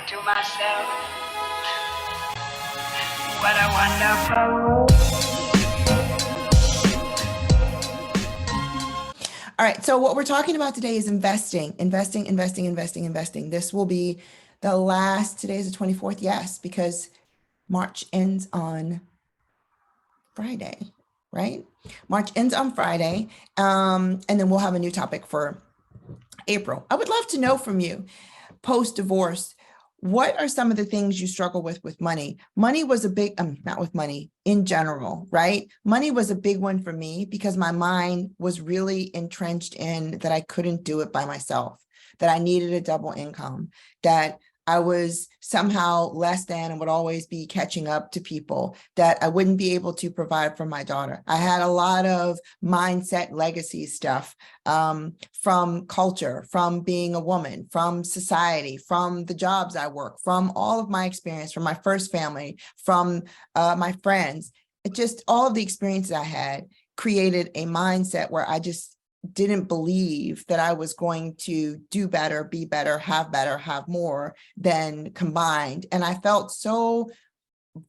to myself, what a wonderful world. All right, so what we're talking about today is investing. This will be the last, today is the 24th, yes, because March ends on Friday, right? March ends on Friday, and then we'll have a new topic for April. I would love to know from you, post-divorce, what are some of the things you struggle with money? Money was a big, not with money, in general, right? Money was a big one for me because my mind was really entrenched in that I couldn't do it by myself, that I needed a double income, that I was somehow less than and would always be catching up to people, that I wouldn't be able to provide for my daughter. I had a lot of mindset legacy stuff from culture, from being a woman, from society, from the jobs I work, from all of my experience, from my first family, from my friends. Just all of the experiences I had created a mindset where I just didn't believe that I was going to do better, be better, have more than combined. And I felt so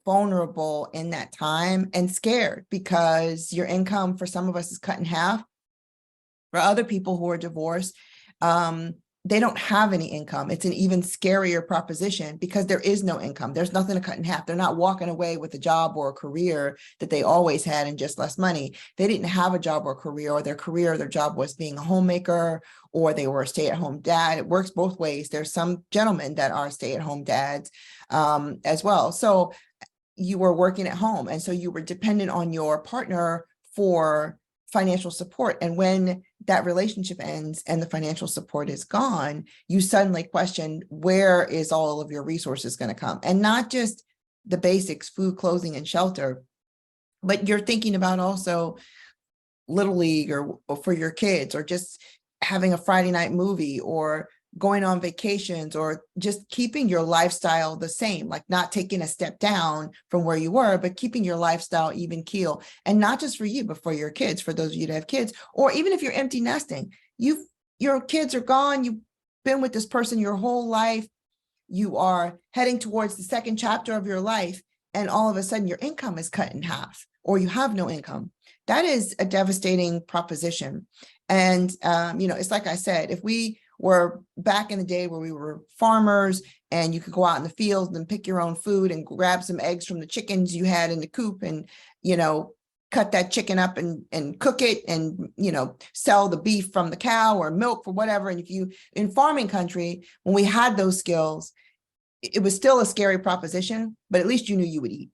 vulnerable in that time and scared because your income for some of us is cut in half. For other people who are divorced, they don't have any income. It's an even scarier proposition because there is no income. There's nothing to cut in half. They're not walking away with a job or a career that they always had and just less money. They didn't have a job or career, or their job was being a homemaker, or they were a stay-at-home dad. It works both ways. There's some gentlemen that are stay-at-home dads as well. So you were working at home, and so you were dependent on your partner for financial support. And when that relationship ends and the financial support is gone, you suddenly question, where is all of your resources going to come? And not just the basics, food, clothing, and shelter, but you're thinking about also Little League or for your kids, or just having a Friday night movie, or going on vacations, or just keeping your lifestyle the same, like not taking a step down from where you were, but keeping your lifestyle even keel. And not just for you, but for your kids, for those of you that have kids, or even if you're empty nesting, your kids are gone, you've been with this person your whole life, you are heading towards the second chapter of your life, and all of a sudden your income is cut in half, or you have no income. That is a devastating proposition. And, it's like I said, if we were back in the day where we were farmers and you could go out in the fields and pick your own food and grab some eggs from the chickens you had in the coop and, cut that chicken up and cook it and, sell the beef from the cow or milk for whatever. And if you, in farming country, when we had those skills, it was still a scary proposition, but at least you knew you would eat.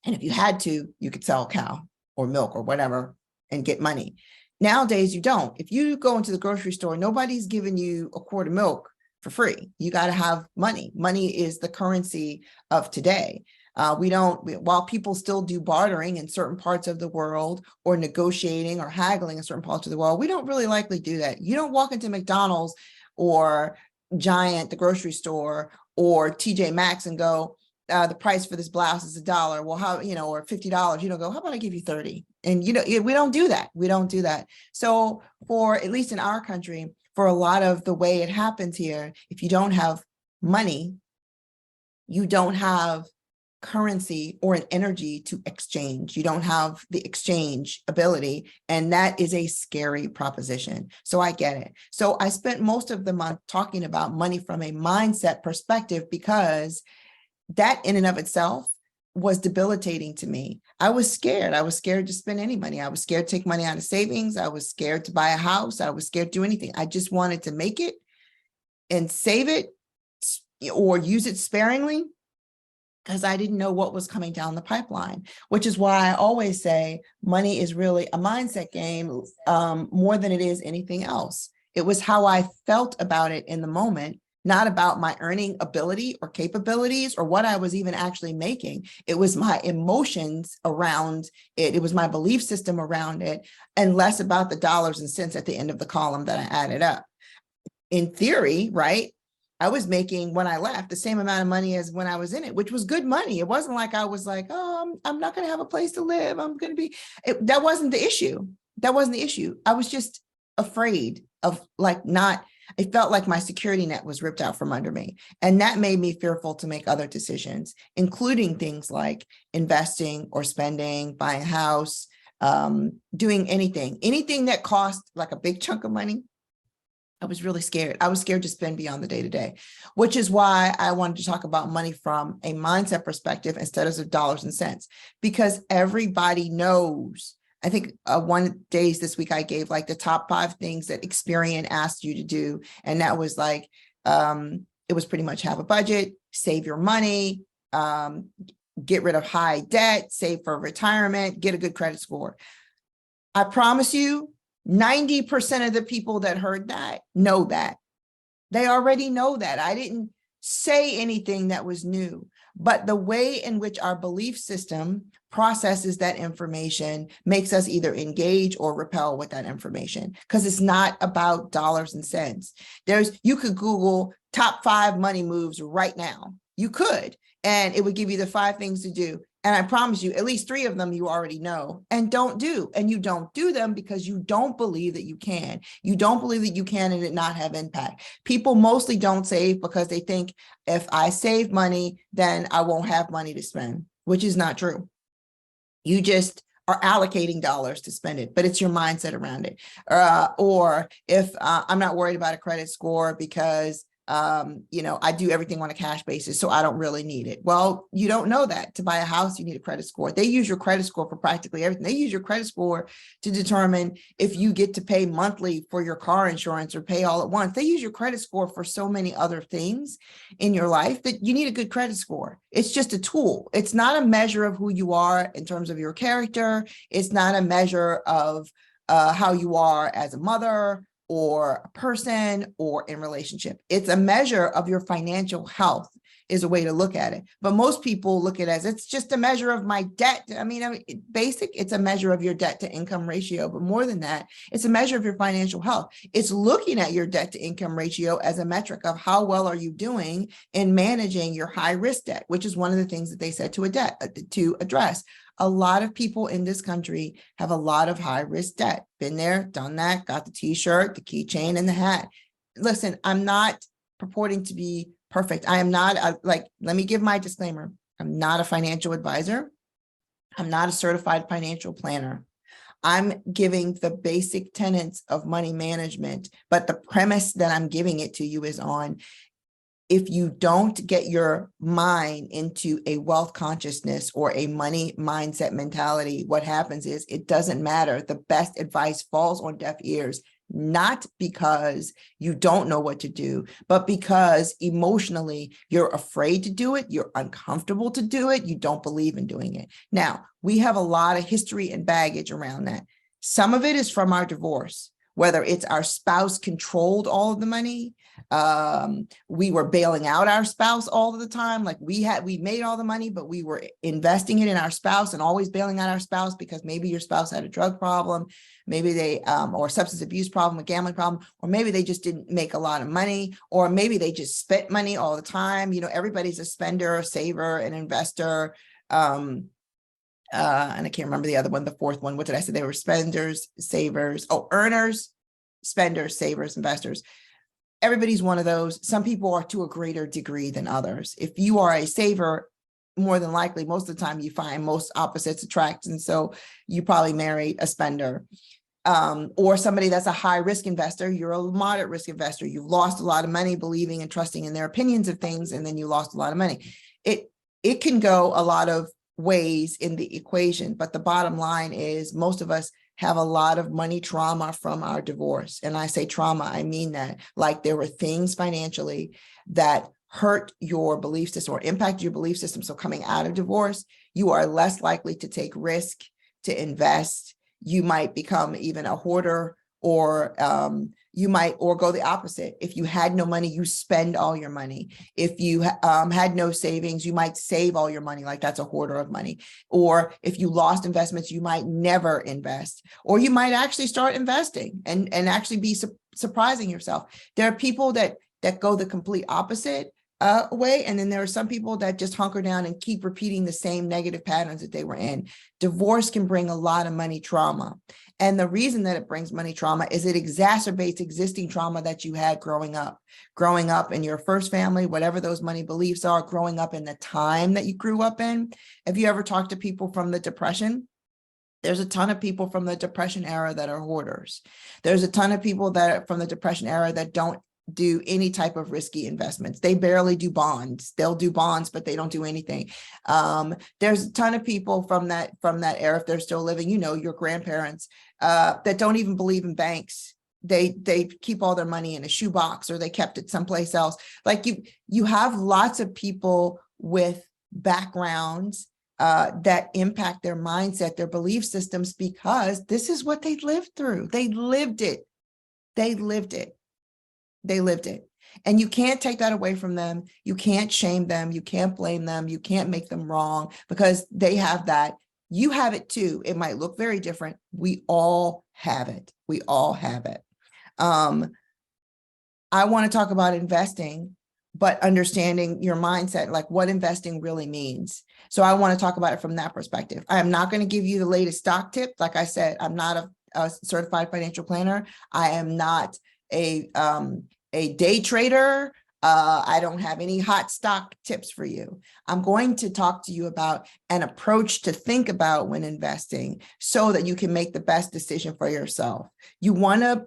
And if you had to, you could sell a cow or milk or whatever and get money. Nowadays, you don't. If you go into the grocery store, nobody's giving you a quart of milk for free. You got to have money. Money is the currency of today. While people still do bartering in certain parts of the world, or negotiating or haggling in certain parts of the world, we don't really likely do that. You don't walk into McDonald's or Giant, the grocery store, or TJ Maxx and go, the price for this blouse is $1. Well, how, or $50, you don't go, how about I give you 30? And, we don't do that. We don't do that. So for, at least in our country, for a lot of the way it happens here, if you don't have money, you don't have currency or an energy to exchange. You don't have the exchange ability. And that is a scary proposition. So I get it. So I spent most of the month talking about money from a mindset perspective, because that in and of itself was debilitating to me. I was scared. I was scared to spend any money. I was scared to take money out of savings. I was scared to buy a house. I was scared to do anything. I just wanted to make it and save it or use it sparingly, because I didn't know what was coming down the pipeline, which is why I always say money is really a mindset game more than it is anything else. It was how I felt about it in the moment, not about my earning ability or capabilities or what I was even actually making. It was my emotions around it. It was my belief system around it, and less about the dollars and cents at the end of the column that I added up. In theory, right? I was making, when I left, the same amount of money as when I was in it, which was good money. It wasn't like I was like, oh, I'm not going to have a place to live. I'm going to be, that wasn't the issue. That wasn't the issue. I was just afraid of like not It felt like my security net was ripped out from under me. And that made me fearful to make other decisions, including things like investing or spending, buying a house, doing anything that cost like a big chunk of money. I was really scared. I was scared to spend beyond the day-to-day, which is why I wanted to talk about money from a mindset perspective instead of dollars and cents, because everybody knows. I think one days this week I gave like the top 5 things that Experian asked you to do. And that was like, it was pretty much have a budget, save your money, get rid of high debt, save for retirement, get a good credit score. I promise you, 90% of the people that heard that know that. They already know that. I didn't say anything that was new, but the way in which our belief system processes that information makes us either engage or repel with that information, because it's not about dollars and cents. You could Google top 5 money moves right now. You could, and it would give you the 5 things to do. And I promise you, at least 3 of them you already know and don't do. And you don't do them because you don't believe that you can. You don't believe that you can and it not have impact. People mostly don't save because they think if I save money, then I won't have money to spend, which is not true. You just are allocating dollars to spend it, but it's your mindset around it. Or if I'm not worried about a credit score because I do everything on a cash basis, so I don't really need it. Well, you don't know that. To buy a house, you need a credit score. They use your credit score for practically everything. They use your credit score to determine if you get to pay monthly for your car insurance or pay all at once. They use your credit score for so many other things in your life that you need a good credit score. It's just a tool. It's not a measure of who you are in terms of your character. It's not a measure of how you are as a mother or a person or in relationship. It's a measure of your financial health is a way to look at it. But most people look at it as it's just a measure of my debt. I mean, basic, it's a measure of your debt to income ratio. But more than that, it's a measure of your financial health. It's looking at your debt to income ratio as a metric of how well are you doing in managing your high risk debt, which is one of the things that they said to address. A lot of people in this country have a lot of high risk debt. Been there, done that, got the t-shirt, the keychain, and the hat. Listen, I'm not purporting to be perfect. I am not let me give my disclaimer. I'm not a financial advisor. I'm not a certified financial planner. I'm giving the basic tenets of money management, but the premise that I'm giving it to you is on, if you don't get your mind into a wealth consciousness or a money mindset mentality, what happens is it doesn't matter. The best advice falls on deaf ears, not because you don't know what to do, but because emotionally you're afraid to do it. You're uncomfortable to do it. You don't believe in doing it. Now, we have a lot of history and baggage around that. Some of it is from our divorce, whether it's our spouse controlled all of the money. We were bailing out our spouse all of the time. Like we made all the money, but we were investing it in our spouse and always bailing out our spouse because maybe your spouse had a drug problem, maybe they, or substance abuse problem, a gambling problem, or maybe they just didn't make a lot of money, or maybe they just spent money all the time. Everybody's a spender, a saver, an investor. And I can't remember the other one, the 4th one. What did I say? They were spenders, savers, earners, spenders, savers, investors. Everybody's one of those. Some people are to a greater degree than others. If you are a saver, more than likely, most of the time you find most opposites attract. And so you probably married a spender. Or somebody that's a high risk investor, you're a moderate risk investor. You've lost a lot of money believing and trusting in their opinions of things, and then you lost a lot of money. It can go a lot of ways in the equation, but the bottom line is most of us have a lot of money trauma from our divorce. And I say trauma, I mean that. Like there were things financially that hurt your belief system or impact your belief system. So coming out of divorce, you are less likely to take risk, to invest. You might become even a hoarder, or you might, or go the opposite. If you had no money, you spend all your money. If you had no savings, you might save all your money, like that's a hoarder of money. Or if you lost investments, you might never invest, or you might actually start investing and actually be surprising yourself. There are people that go the complete opposite. away. And then there are some people that just hunker down and keep repeating the same negative patterns that they were in. Divorce can bring a lot of money trauma. And the reason that it brings money trauma is it exacerbates existing trauma that you had growing up in your first family, whatever those money beliefs are, growing up in the time that you grew up in. Have you ever talked to people from the Depression? There's a ton of people from the Depression era that are hoarders. There's a ton of people that are from the Depression era that don't do any type of risky investments. They barely do bonds. They'll do bonds, but they don't do anything. There's a ton of people from that era, if they're still living, your grandparents, that don't even believe in banks. They keep all their money in a shoebox, or they kept it someplace else. Like you have lots of people with backgrounds that impact their mindset, their belief systems, because this is what they lived through. They lived it. And you can't take that away from them. You can't shame them. You can't blame them. You can't make them wrong, because they have that. You have it too. It might look very different. We all have it. I want to talk about investing, but understanding your mindset, like what investing really means. So I want to talk about it from that perspective. I am not going to give you the latest stock tip. Like I said, I'm not a certified financial planner. I am not a day trader. I don't have any hot stock tips for you. I'm going to talk to you about an approach to think about when investing so that you can make the best decision for yourself. You want to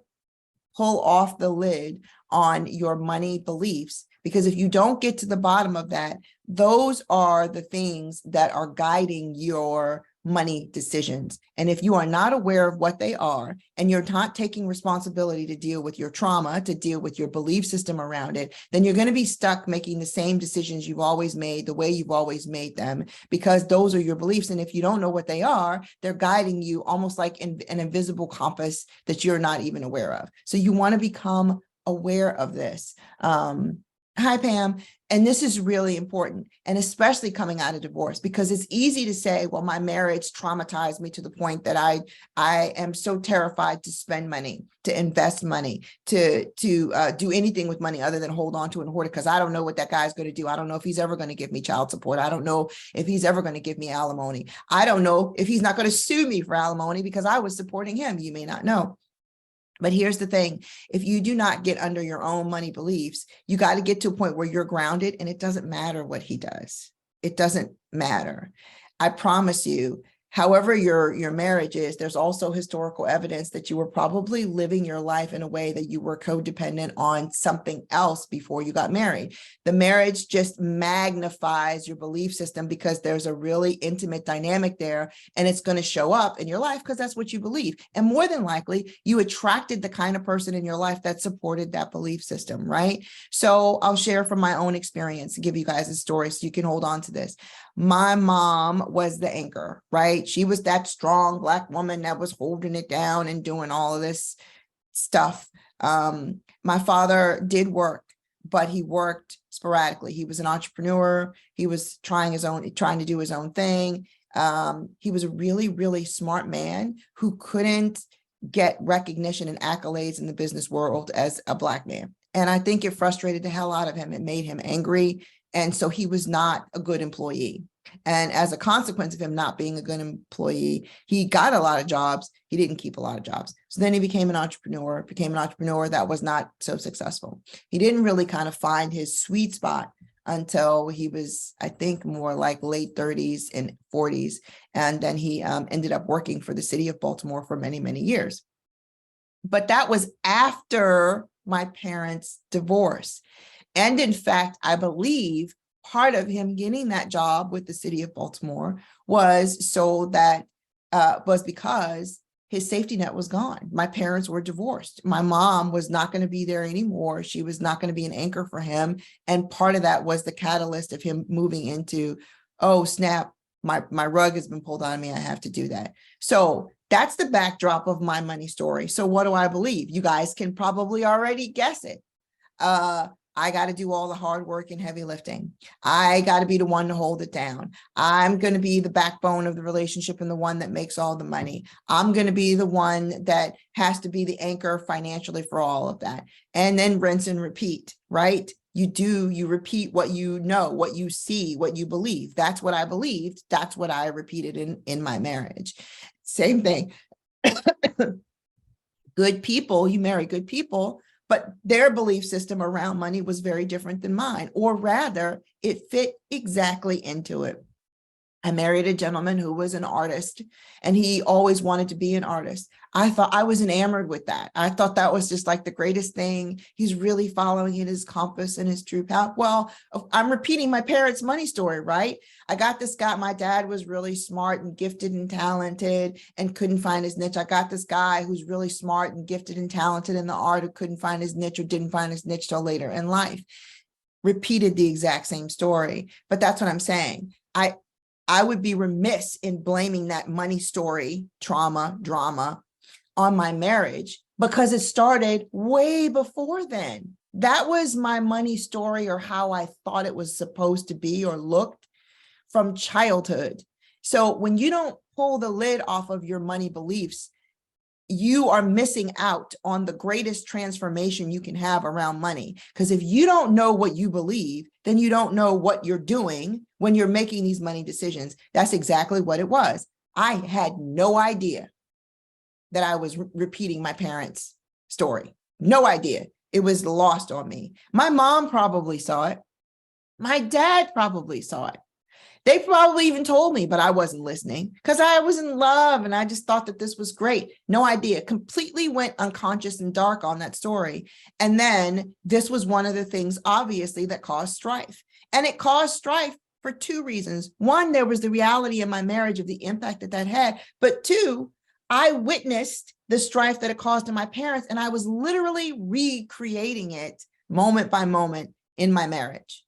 pull off the lid on your money beliefs, because if you don't get to the bottom of that, those are the things that are guiding your money decisions. And if you are not aware of what they are, and you're not taking responsibility to deal with your trauma, to deal with your belief system around it, then you're going to be stuck making the same decisions you've always made, the way you've always made them, because those are your beliefs. And if you don't know what they are, they're guiding you almost like an invisible compass that you're not even aware of. So you want to become aware of this. Hi, Pam. And this is really important, and especially coming out of divorce, because it's easy to say, well, my marriage traumatized me to the point that I am so terrified to spend money, to invest money, to do anything with money other than hold on to it and hoard it, because I don't know what that guy's going to do. I don't know if he's ever going to give me child support. I don't know if he's ever going to give me alimony. I don't know if he's not going to sue me for alimony because I was supporting him. You may not know. But here's the thing, if you do not get under your own money beliefs, you got to get to a point where you're grounded, and it doesn't matter what he does. It doesn't matter. I promise you, however your marriage is, there's also historical evidence that you were probably living your life in a way that you were codependent on something else before you got married. The marriage just magnifies your belief system because there's a really intimate dynamic there, and it's going to show up in your life because that's what you believe. And more than likely, you attracted the kind of person in your life that supported that belief system, right? So I'll share from my own experience and give you guys a story so you can hold on to this. My mom was the anchor, right? She was that strong Black woman that was holding it down and doing all of this stuff. My father did work, but he worked sporadically. He was an entrepreneur. He was trying to do his own thing. He was a really, really smart man who couldn't get recognition and accolades in the business world as a Black man. And I think it frustrated the hell out of him. It made him angry. And so he was not a good employee. And as a consequence of him not being a good employee, he got a lot of jobs. He didn't keep a lot of jobs. So then he became an entrepreneur that was not so successful. He didn't really kind of find his sweet spot until he was, I think, more like late 30s and 40s. And then he ended up working for the city of Baltimore for many, many years. But that was after my parents' divorce. And in fact, I believe part of him getting that job with the city of Baltimore was because his safety net was gone. My parents were divorced. My mom was not going to be there anymore. She was not going to be an anchor for him. And part of that was the catalyst of him moving into, oh, snap, my rug has been pulled on me. I have to do that. So that's the backdrop of my money story. So what do I believe? You guys can probably already guess it. I got to do all the hard work and heavy lifting. I got to be the one to hold it down. I'm going to be the backbone of the relationship and the one that makes all the money. I'm going to be the one that has to be the anchor financially for all of that. And then rinse and repeat, right? You repeat what you know, what you see, what you believe. That's what I believed. That's what I repeated in my marriage. Same thing. Good people, you marry good people, but their belief system around money was very different than mine, or rather, it fit exactly into it. I married a gentleman who was an artist, and he always wanted to be an artist. I thought I was enamored with that. I thought that was just like the greatest thing. He's really following in his compass and his true path. Well, I'm repeating my parents' money story, right? I got this guy. My dad was really smart and gifted and talented and couldn't find his niche. I got this guy who's really smart and gifted and talented in the art who couldn't find his niche or didn't find his niche till later in life. Repeated the exact same story. But that's what I'm saying. I would be remiss in blaming that money story, trauma, drama on my marriage, because it started way before then. That was my money story, or how I thought it was supposed to be or looked, from childhood. So when you don't pull the lid off of your money beliefs, you are missing out on the greatest transformation you can have around money. Because if you don't know what you believe, then you don't know what you're doing when you're making these money decisions. That's exactly what it was. I had no idea that I was repeating my parents' story. No idea. It was lost on me. My mom probably saw it. My dad probably saw it. They probably even told me, but I wasn't listening because I was in love and I just thought that this was great. No idea. Completely went unconscious and dark on that story. And then this was one of the things, obviously, that caused strife. And it caused strife for two reasons. One, there was the reality in my marriage of the impact that that had. But two, I witnessed the strife that it caused in my parents, and I was literally recreating it moment by moment in my marriage.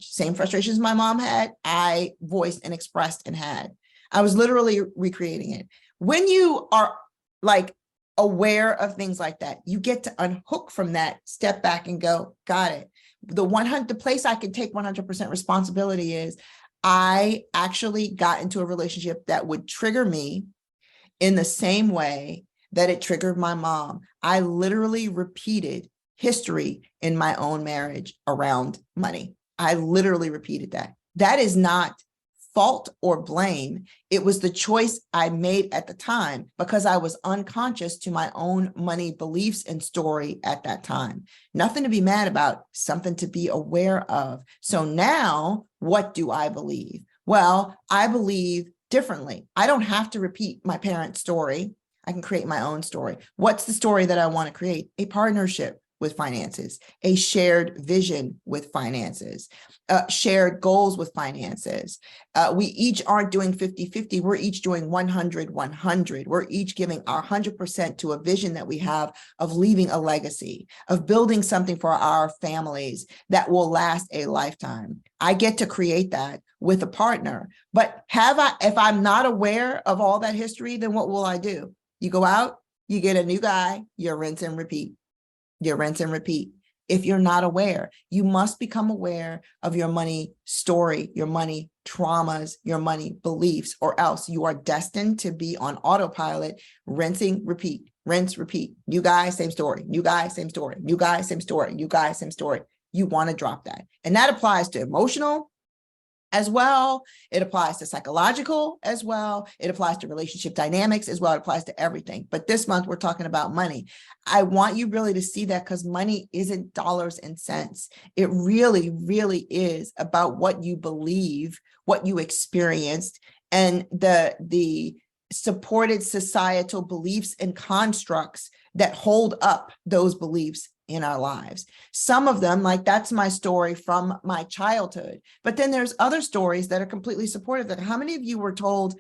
Same frustrations my mom had, I voiced and expressed and had. I was literally recreating it. When you are like aware of things like that, you get to unhook from that, step back and go, got it. The place I can take 100% responsibility is I actually got into a relationship that would trigger me in the same way that it triggered my mom. I literally repeated history in my own marriage around money. I literally repeated that. That is not fault or blame. It was the choice I made at the time because I was unconscious to my own money beliefs and story at that time. Nothing to be mad about, something to be aware of. So now, what do I believe? Well, I believe differently. I don't have to repeat my parents' story. I can create my own story. What's the story that I want to create? A partnership with finances, a shared vision with finances, shared goals with finances. We each aren't doing 50-50. We're each doing 100-100. We're each giving our 100% to a vision that we have of leaving a legacy, of building something for our families that will last a lifetime. I get to create that with a partner. But if I'm not aware of all that history, then what will I do? You go out, you get a new guy, you rinse and repeat. You rinse and repeat. If you're not aware, you must become aware of your money story, your money traumas, your money beliefs, or else you are destined to be on autopilot, rinsing, repeat, rinse, repeat. New guy, same story. New guy, same story. New guy, same story. New guy, same story. You want to drop that. And that applies to emotional as well. It applies to psychological as well. It applies to relationship dynamics as well. It applies to everything. But this month we're talking about money. I want you really to see that because money isn't dollars and cents. It really, really is about what you believe, what you experienced, and the supported societal beliefs and constructs that hold up those beliefs in our lives. Some of them, like that's my story from my childhood, but then there's other stories that are completely supportive. That how many of you were told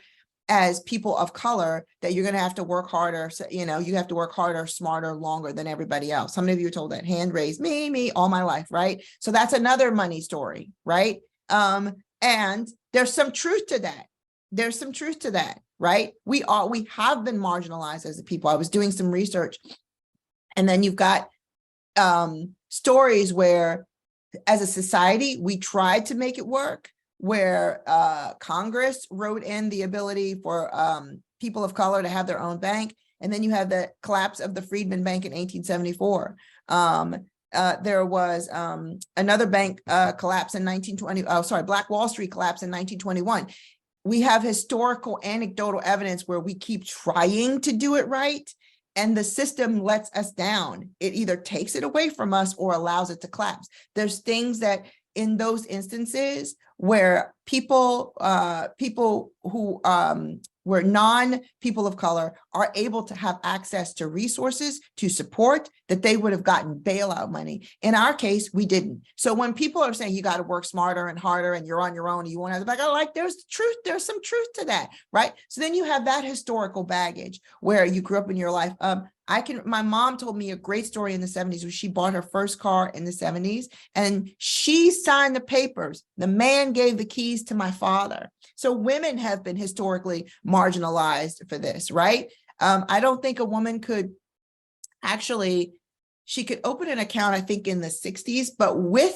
as people of color that you're going to have to work harder, so, you have to work harder, smarter, longer than everybody else? How many of you were told that? Hand raised, me, all my life, right? So that's another money story, right? And there's some truth to that. There's some truth to that, right? We have been marginalized as a people. I was doing some research, and then you've got stories where as a society, we tried to make it work, where Congress wrote in the ability for people of color to have their own bank. And then you have the collapse of the Freedmen Bank in 1874. there was another bank collapse in 1920. Oh, sorry, Black Wall Street collapse in 1921. We have historical anecdotal evidence where we keep trying to do it right, and the system lets us down. It either takes it away from us or allows it to collapse. There's things that in those instances where people who where non-people of color are able to have access to resources to support, that they would have gotten bailout money. In our case, we didn't. So when people are saying you got to work smarter and harder and you're on your own and you won't have to, like, oh, like there's truth, there's some truth to that, right? So then you have that historical baggage where you grew up in your life. My mom told me a great story in the 70s where she bought her first car in the 70s and she signed the papers. The man gave the keys to my father. So women have been historically marginalized for this, right? I don't think a woman could actually, she could open an account, I think in the 60s, but with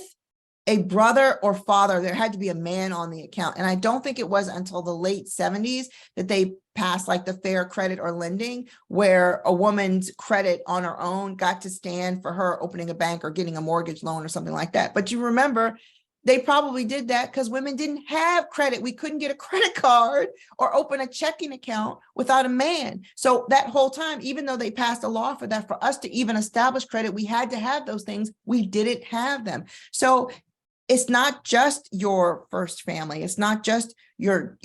a brother or father, there had to be a man on the account. And I don't think it was until the late 70s that they passed like the fair credit or lending, where a woman's credit on her own got to stand for her opening a bank or getting a mortgage loan or something like that. But you remember, they probably did that because women didn't have credit. We couldn't get a credit card or open a checking account without a man. So that whole time, even though they passed a law for that, for us to even establish credit, we had to have those things. We didn't have them. So it's not just your first family. It's not just your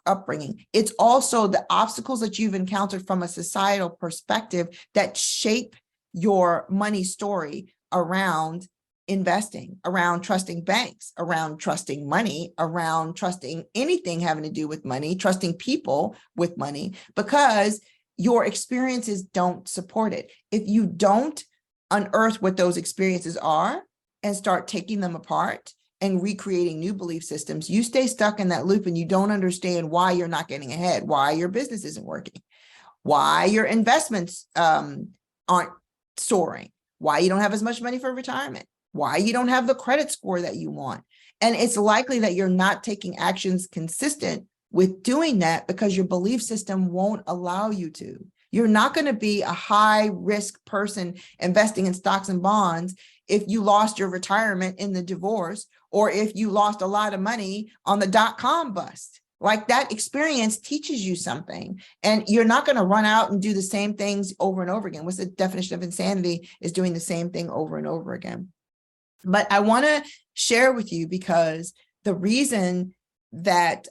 upbringing. It's also the obstacles that you've encountered from a societal perspective that shape your money story around investing, around trusting banks, around trusting money, around trusting anything having to do with money, trusting people with money, because your experiences don't support it. If you don't unearth what those experiences are and start taking them apart and recreating new belief systems, you stay stuck in that loop and you don't understand why you're not getting ahead, why your business isn't working, why your investments aren't soaring, why you don't have as much money for retirement, why you don't have the credit score that you want. And it's likely that you're not taking actions consistent with doing that because your belief system won't allow you to. You're not going to be a high risk person investing in stocks and bonds if you lost your retirement in the divorce, or if you lost a lot of money on the .com bust. Like, that experience teaches you something, and you're not going to run out and do the same things over and over again. What's the definition of insanity? Is doing the same thing over and over again. But I want to share with you, because the reason that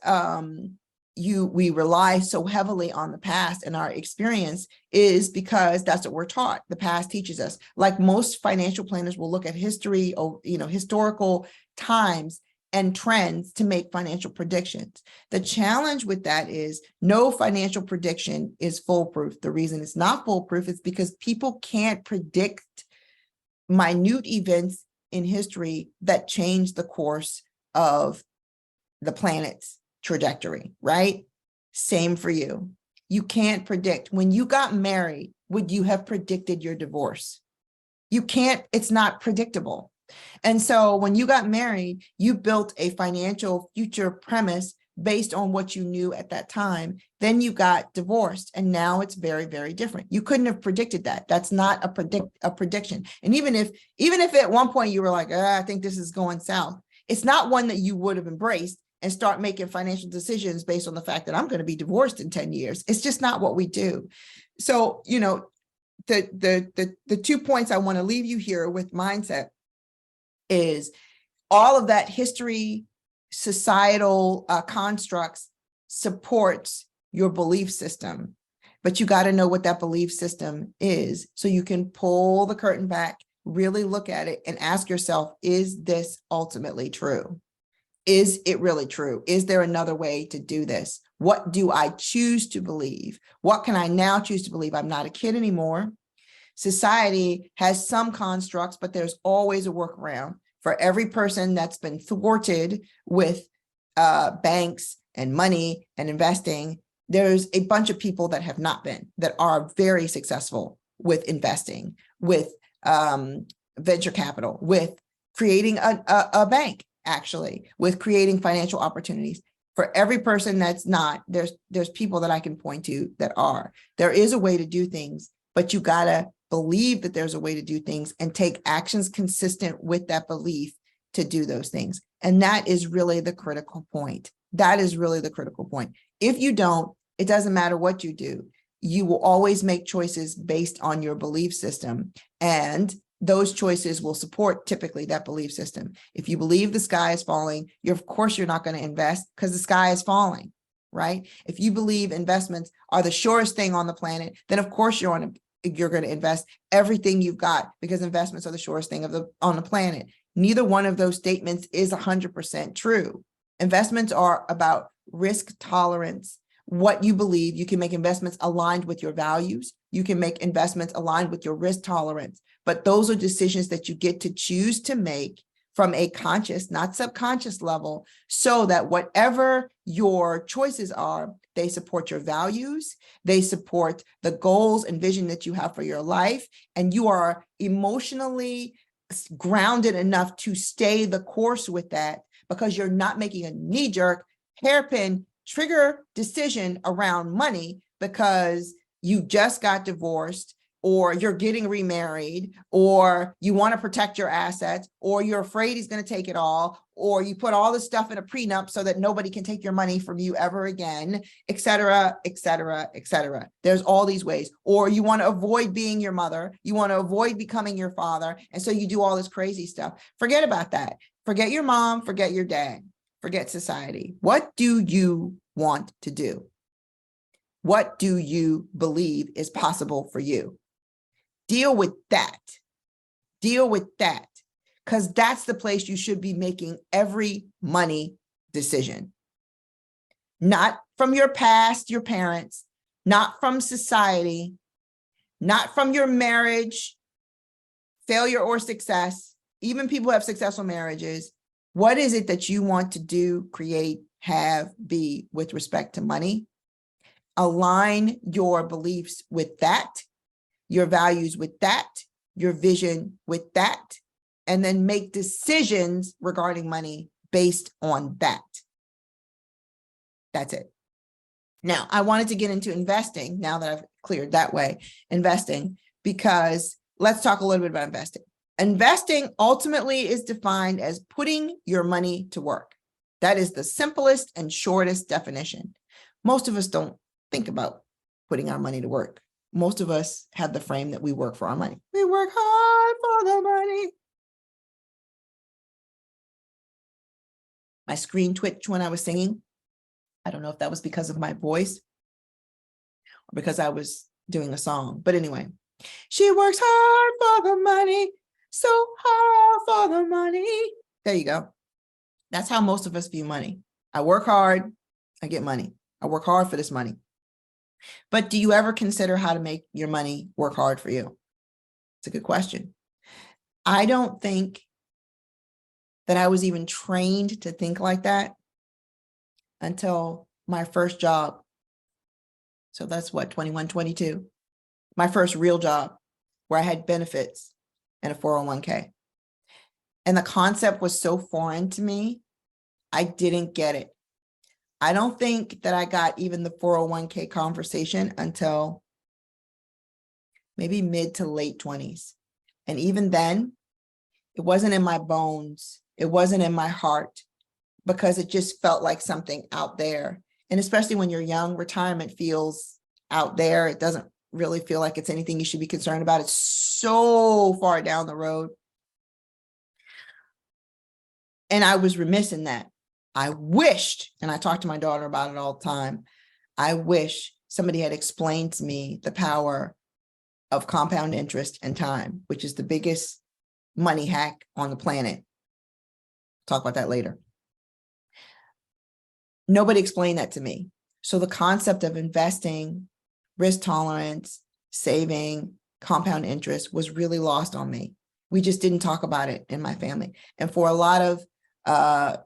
we rely so heavily on the past and our experience is because that's what we're taught. The past teaches us. Like, most financial planners will look at history, historical times and trends to make financial predictions. The challenge with that is no financial prediction is foolproof. The reason it's not foolproof is because people can't predict minute events in history that change the course of the planet's trajectory, right? Same for you. You can't predict. When you got married, would you have predicted your divorce? You can't, it's not predictable. And so when you got married, you built a financial future premise based on what you knew at that time. Then you got divorced, and now it's very, very different. You couldn't have predicted that. That's not a prediction. And even if at one point you were like, I think this is going south, it's not one that you would have embraced and start making financial decisions based on the fact that I'm going to be divorced in 10 years. It's just not what we do. So, the 2 points I want to leave you here with mindset is all of that history, societal constructs supports your belief system, but you got to know what that belief system is so you can pull the curtain back, really look at it and ask yourself, is this ultimately true? Is it really true? Is there another way to do this? What do I choose to believe? What can I now choose to believe? I'm not a kid anymore. Society has some constructs, but there's always a workaround. For every person that's been thwarted with banks and money and investing, there's a bunch of people that have not been, that are very successful with investing, with venture capital, with creating a bank, actually, with creating financial opportunities. For every person that's not, there's people that I can point to that are. There is a way to do things, but you gotta believe that there's a way to do things, and take actions consistent with that belief to do those things. And that is really the critical point. That is really the critical point. If you don't, it doesn't matter what you do. You will always make choices based on your belief system, and those choices will support typically that belief system. If you believe the sky is falling, of course you're not going to invest because the sky is falling, right? If you believe investments are the surest thing on the planet, then of course you're going to invest everything you've got, because investments are the surest thing on the planet. Neither one of those statements is 100% true. Investments are about risk tolerance. What you believe, you can make investments aligned with your values. You can make investments aligned with your risk tolerance. But those are decisions that you get to choose to make from a conscious, not subconscious level, so that whatever your choices are, they support your values, they support the goals and vision that you have for your life, and you are emotionally grounded enough to stay the course with that, because you're not making a knee-jerk, hairpin trigger decision around money because you just got divorced, or you're getting remarried, or you want to protect your assets, or you're afraid he's going to take it all, or you put all this stuff in a prenup so that nobody can take your money from you ever again, et cetera, et cetera, et cetera. There's all these ways. Or you want to avoid being your mother, you want to avoid becoming your father, and so you do all this crazy stuff. Forget about that. Forget your mom, forget your dad, forget society. What do you want to do? What do you believe is possible for you? Deal with that. Deal with that, because that's the place you should be making every money decision. Not from your past, your parents, not from society, not from your marriage, failure or success. Even people who have successful marriages. What is it that you want to do, create, have, be with respect to money? Align your beliefs with that, your values with that, your vision with that, and then make decisions regarding money based on that. That's it. Now, I wanted to get into investing now that I've cleared that way, investing, because let's talk a little bit about investing. Investing ultimately is defined as putting your money to work. That is the simplest and shortest definition. Most of us don't think about putting our money to work. Most of us have the frame that we work for our money. We work hard for the money. My screen twitched when I was singing. I don't know if that was because of my voice or because I was doing a song. But anyway, she works hard for the money, so hard for the money. There you go. That's how most of us view money. I work hard, I get money. I work hard for this money. But do you ever consider how to make your money work hard for you? It's a good question. I don't think that I was even trained to think like that until my first job. So that's what, 21, 22. My first real job where I had benefits and a 401k. And the concept was so foreign to me, I didn't get it. I don't think that I got even the 401k conversation until maybe mid to late 20s. And even then, it wasn't in my bones. It wasn't in my heart, because it just felt like something out there. And especially when you're young, retirement feels out there. It doesn't really feel like it's anything you should be concerned about. It's so far down the road. And I was remiss in that. I wished, and I talk to my daughter about it all the time, I wish somebody had explained to me the power of compound interest and time, which is the biggest money hack on the planet. Talk about that later. Nobody explained that to me. So the concept of investing, risk tolerance, saving, compound interest was really lost on me. We just didn't talk about it in my family. And for a lot of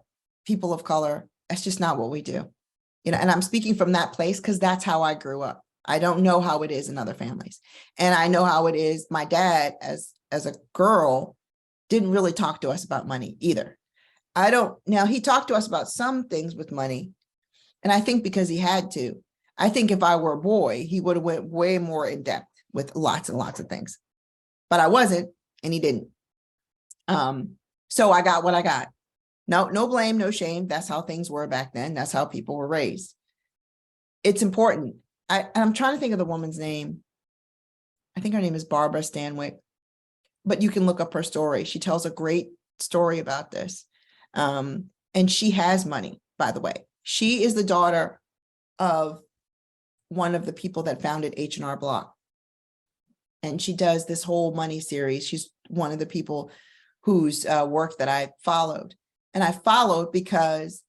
people of color, that's just not what we do. You know, and I'm speaking from that place because that's how I grew up. I don't know how it is in other families. And I know how it is. My dad, as a girl, didn't really talk to us about money either. Now he talked to us about some things with money. And I think because he had to. I think if I were a boy, he would have went way more in depth with lots and lots of things. but I wasn't, and he didn't. So I got what I got. No blame, no shame. That's how things were back then. That's how people were raised. It's important. I'm trying to think of the woman's name. I think her name is Barbara Stanwyck, but you can look up her story. She tells a great story about this. And she has money, by the way. She is the daughter of one of the people that founded H&R Block. And she does this whole money series. She's one of the people whose work that I followed. And I followed because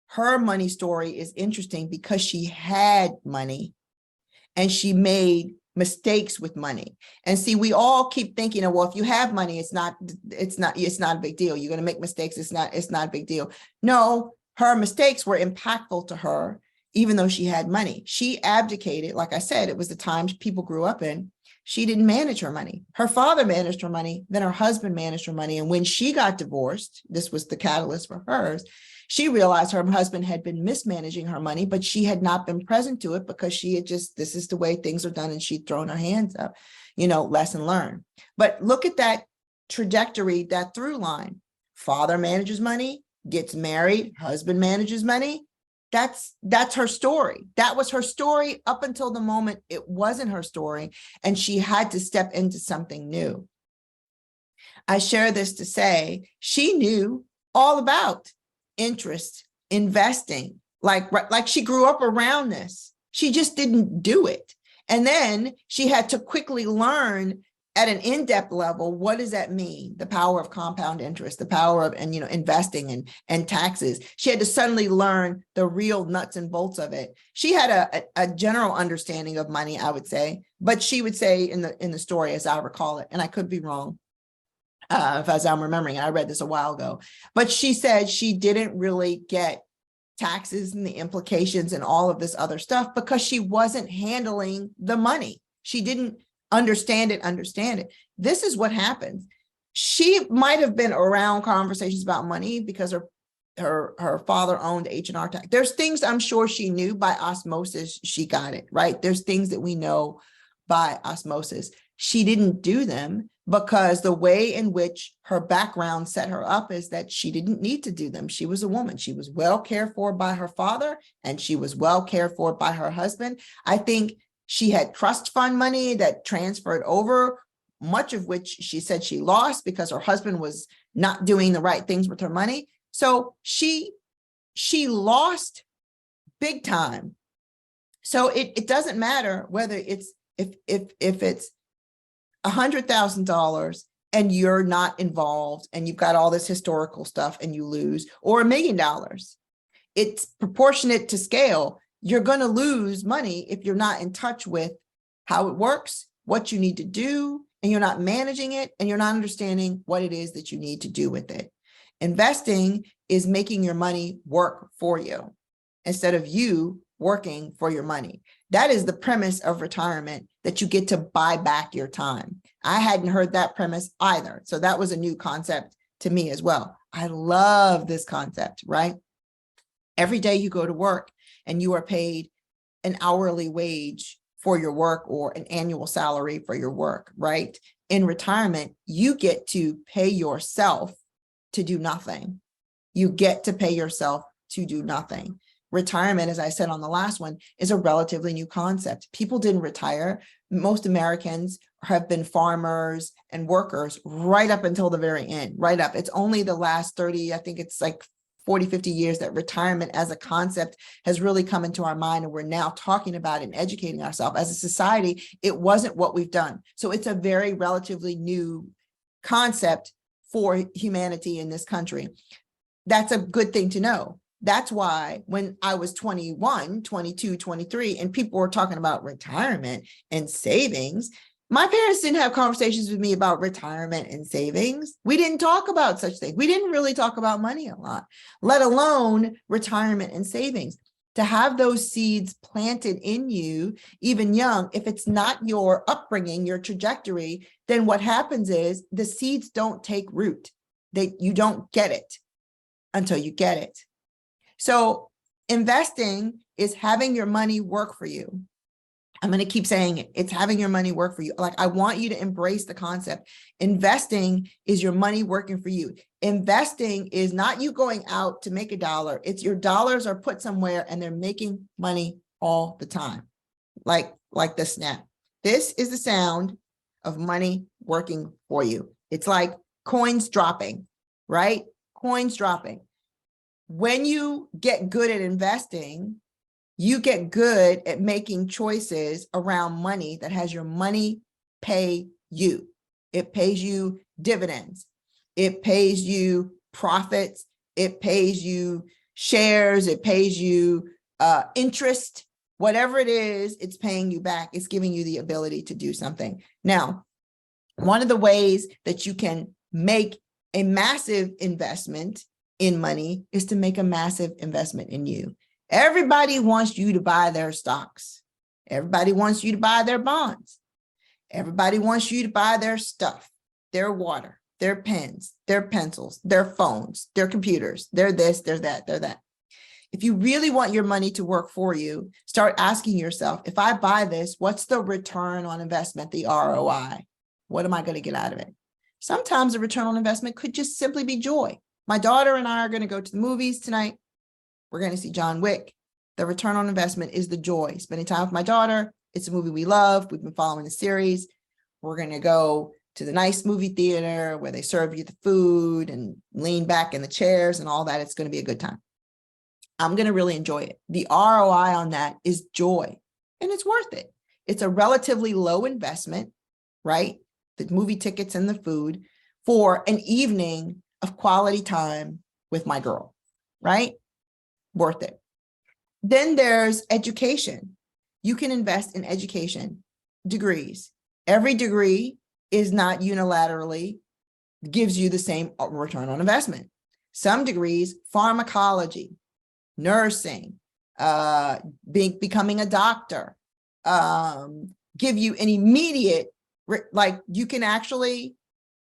her money story is interesting because she had money and she made mistakes with money. And see, we all keep thinking, well, if you have money, it's not a big deal. You're going to make mistakes. It's not a big deal. No, her mistakes were impactful to her, even though she had money. She abdicated. Like I said, it was the times people grew up in. She didn't manage her money. Her father managed her money. Then her husband managed her money. And when she got divorced, this was the catalyst for hers. She realized her husband had been mismanaging her money, but she had not been present to it because she had just, this is the way things are done. And she'd thrown her hands up, lesson learned. But look at that trajectory, that through line. Father manages money, gets married, husband manages money. That's her story. That was her story up until the moment it wasn't her story. And she had to step into something new. I share this to say she knew all about interest, investing, like she grew up around this. She just didn't do it. And then she had to quickly learn at an in-depth level, what does that mean? The power of compound interest, the power of, investing and taxes. She had to suddenly learn the real nuts and bolts of it. She had a general understanding of money, I would say, but she would say in the story, as I recall it, and I could be wrong, as I'm remembering, I read this a while ago, but she said she didn't really get taxes and the implications and all of this other stuff because she wasn't handling the money. She didn't understand it. This is what happens. She might have been around conversations about money because her father owned H&R Tech. There's things I'm sure she knew by osmosis. She got it, right? There's things that we know by osmosis. She didn't do them because the way in which her background set her up is that she didn't need to do them. She was a woman. She was well cared for by her father and she was well cared for by her husband. I think she had trust fund money that transferred over, much of which she said she lost because her husband was not doing the right things with her money. So she lost big time. So it doesn't matter whether it's if it's $100,000 and you're not involved and you've got all this historical stuff and you lose, or $1 million. It's proportionate to scale. You're going to lose money if you're not in touch with how it works, what you need to do, and you're not managing it, and you're not understanding what it is that you need to do with it. Investing is making your money work for you instead of you working for your money. That is the premise of retirement, that you get to buy back your time. I hadn't heard that premise either. So that was a new concept to me as well. I love this concept, right? Every day you go to work and you are paid an hourly wage for your work or an annual salary for your work, right? In retirement, you get to pay yourself to do nothing. You get to pay yourself to do nothing. Retirement, as I said on the last one, is a relatively new concept. People didn't retire. Most Americans have been farmers and workers right up until the very end, right up. It's only the last 30, I think it's like 40, 50 years that retirement as a concept has really come into our mind. And we're now talking about and educating ourselves. As a society, it wasn't what we've done. So it's a very relatively new concept for humanity in this country. That's a good thing to know. That's why when I was 21, 22, 23, and people were talking about retirement and savings, my parents didn't have conversations with me about retirement and savings. We didn't talk about such things. We didn't really talk about money a lot, let alone retirement and savings. To have those seeds planted in you, even young, if it's not your upbringing, your trajectory, then what happens is the seeds don't take root. You don't get it until you get it. So investing is having your money work for you. I'm going to keep saying it. It's having your money work for you. Like, I want you to embrace the concept. Investing is your money working for you. Investing is not you going out to make a dollar. It's your dollars are put somewhere and they're making money all the time. Like the snap. This is the sound of money working for you. It's like coins dropping, right? Coins dropping. When you get good at investing, you get good at making choices around money that has your money pay you. It pays you dividends. It pays you profits. It pays you shares. It pays you interest. Whatever it is, it's paying you back. It's giving you the ability to do something. Now, one of the ways that you can make a massive investment in money is to make a massive investment in you. Everybody wants you to buy their stocks. Everybody wants you to buy their bonds. Everybody wants you to buy their stuff, their water, their pens, their pencils, their phones, their computers, their this, their that, their that. If you really want your money to work for you, start asking yourself, if I buy this, what's the return on investment, the ROI? What am I going to get out of it? Sometimes the return on investment could just simply be joy. My daughter and I are going to go to the movies tonight. We're going to see John Wick. The return on investment is the joy. Spending time with my daughter. It's a movie we love. We've been following the series. We're going to go to the nice movie theater where they serve you the food and lean back in the chairs and all that. It's going to be a good time. I'm going to really enjoy it. The ROI on that is joy, and it's worth it. It's a relatively low investment, right? The movie tickets and the food for an evening of quality time with my girl, right? Worth it. Then there's education. You can invest in education, degrees. Every degree is not unilaterally gives you the same return on investment. Some degrees, pharmacology, nursing, becoming a doctor, give you an immediate, like you can actually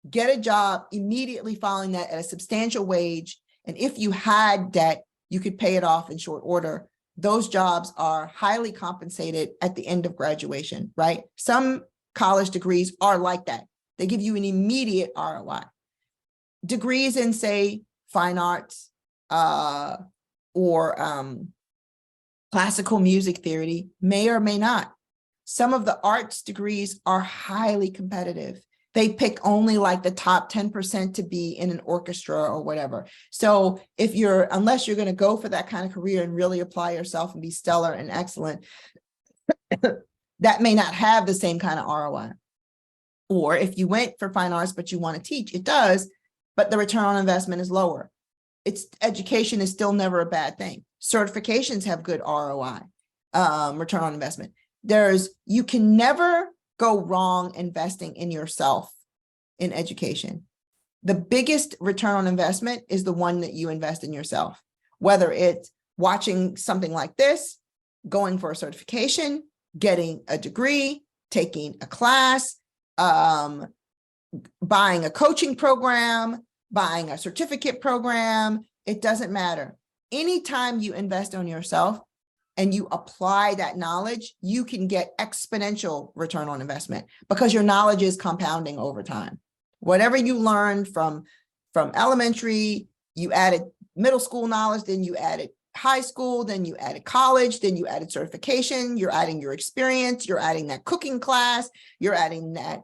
get a job immediately following that at a substantial wage. And if you had debt, you could pay it off in short order. Those jobs are highly compensated at the end of graduation, right? Some college degrees are like that. They give you an immediate ROI. Degrees in, say, fine arts or classical music theory may or may not. Some of the arts degrees are highly competitive. They pick only like the top 10% to be in an orchestra or whatever. So unless you're going to go for that kind of career and really apply yourself and be stellar and excellent, that may not have the same kind of ROI. Or if you went for fine arts, but you want to teach, it does, but the return on investment is lower. Education is still never a bad thing. Certifications have good ROI, return on investment. You can never go wrong investing in yourself in education. The biggest return on investment is the one that you invest in yourself, whether it's watching something like this, going for a certification, getting a degree, taking a class, buying a coaching program, buying a certificate program. It doesn't matter. Anytime you invest on yourself and you apply that knowledge, you can get exponential return on investment because your knowledge is compounding over time. Whatever you learned from elementary, you added middle school knowledge, then you added high school, then you added college, then you added certification, you're adding your experience, you're adding that cooking class, you're adding that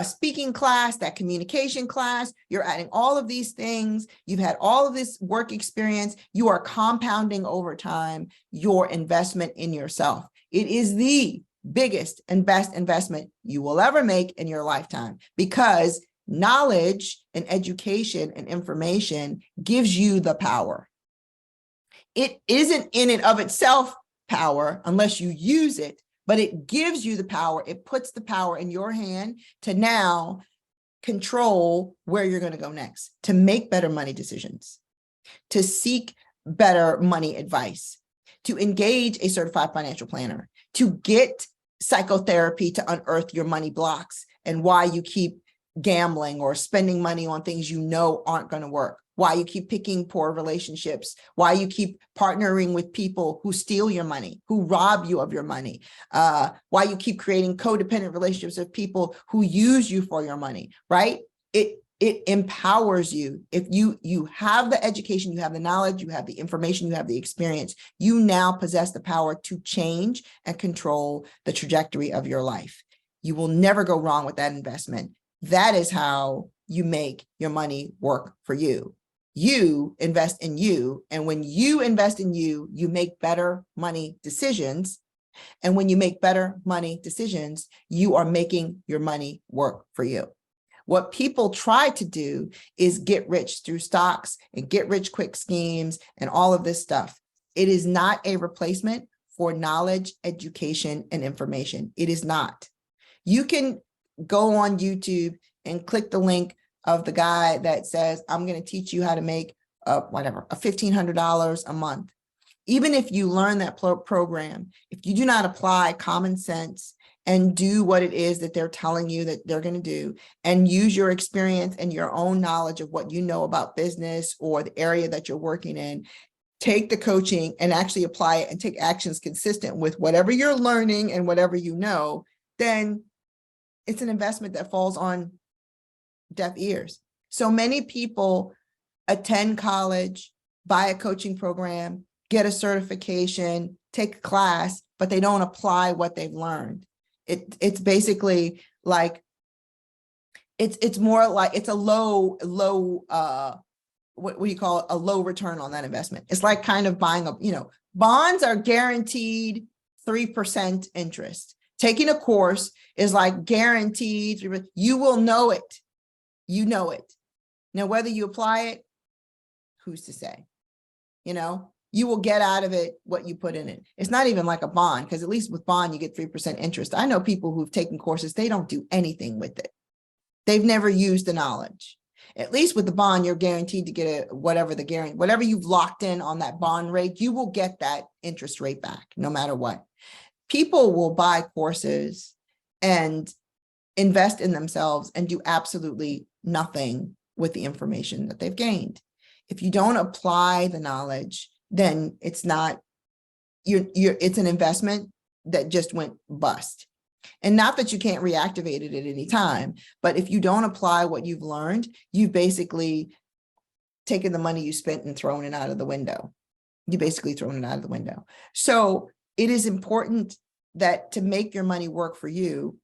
speaking class, that communication class, you're adding all of these things. You've had all of this work experience. You are compounding over time your investment in yourself. It is the biggest and best investment you will ever make in your lifetime because knowledge and education and information gives you the power. It isn't in and of itself power unless you use it, but it gives you the power. It puts the power in your hand to now control where you're going to go next, to make better money decisions, to seek better money advice, to engage a certified financial planner, to get psychotherapy to unearth your money blocks and why you keep gambling or spending money on things you know aren't going to work. why you keep picking poor relationships, why you keep partnering with people who steal your money, who rob you of your money, why you keep creating codependent relationships with people who use you for your money, right? It empowers you. If you have the education, you have the knowledge, you have the information, you have the experience, you now possess the power to change and control the trajectory of your life. You will never go wrong with that investment. That is how you make your money work for you. You invest in you. And when you invest in you, you make better money decisions. And when you make better money decisions, you are making your money work for you. What people try to do is get rich through stocks and get rich quick schemes and all of this stuff. It is not a replacement for knowledge, education, and information. It is not. You can go on YouTube and click the link of the guy that says, I'm going to teach you how to make $1,500 a month. Even if you learn that program, if you do not apply common sense and do what it is that they're telling you that they're going to do, and use your experience and your own knowledge of what you know about business or the area that you're working in, take the coaching and actually apply it and take actions consistent with whatever you're learning and whatever you know, then it's an investment that falls on deaf ears. So many people attend college, buy a coaching program, get a certification, take a class, but they don't apply what they've learned. It's basically like, it's more like it's a low, what do you call it? A low return on that investment. It's like kind of buying bonds are guaranteed 3% interest. Taking a course is like guaranteed. You will know it. You know it. Now, whether you apply it, who's to say? You will get out of it what you put in it. It's not even like a bond, because at least with bond, you get 3% interest. I know people who've taken courses, they don't do anything with it. They've never used the knowledge. At least with the bond, you're guaranteed to get whatever you've locked in on that bond rate, you will get that interest rate back no matter what. People will buy courses and invest in themselves and do absolutely nothing with the information that they've gained. If you don't apply the knowledge, then it's not, it's an investment that just went bust. And not that you can't reactivate it at any time, but if you don't apply what you've learned, you've basically taken the money you spent and thrown it out of the window. You basically thrown it out of the window. So it is important that to make your money work for you,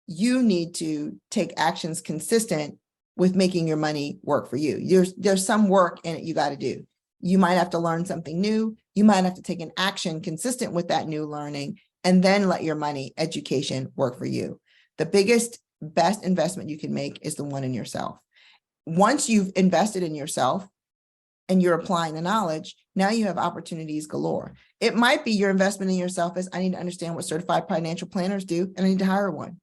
you need to take actions consistent with making your money work for you. There's some work in it you got to do. You might have to learn something new. You might have to take an action consistent with that new learning, and then let your money education work for you. The biggest, best investment you can make is the one in yourself. Once you've invested in yourself and you're applying the knowledge, now you have opportunities galore. It might be your investment in yourself is, I need to understand what certified financial planners do, and I need to hire one.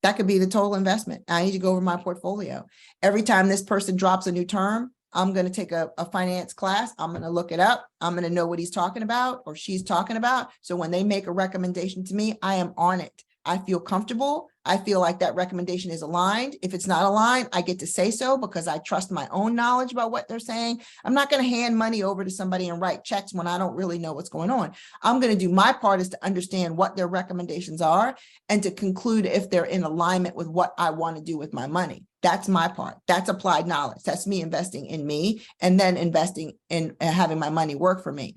That could be the total investment. I need to go over my portfolio. Every time this person drops a new term, I'm going to take a finance class. I'm going to look it up. I'm going to know what he's talking about or she's talking about. So when they make a recommendation to me, I am on it. I feel comfortable. I feel like that recommendation is aligned. If it's not aligned, I get to say so because I trust my own knowledge about what they're saying. I'm not going to hand money over to somebody and write checks when I don't really know what's going on. I'm going to do my part is to understand what their recommendations are and to conclude if they're in alignment with what I want to do with my money. That's my part. That's applied knowledge. That's me investing in me and then investing in having my money work for me.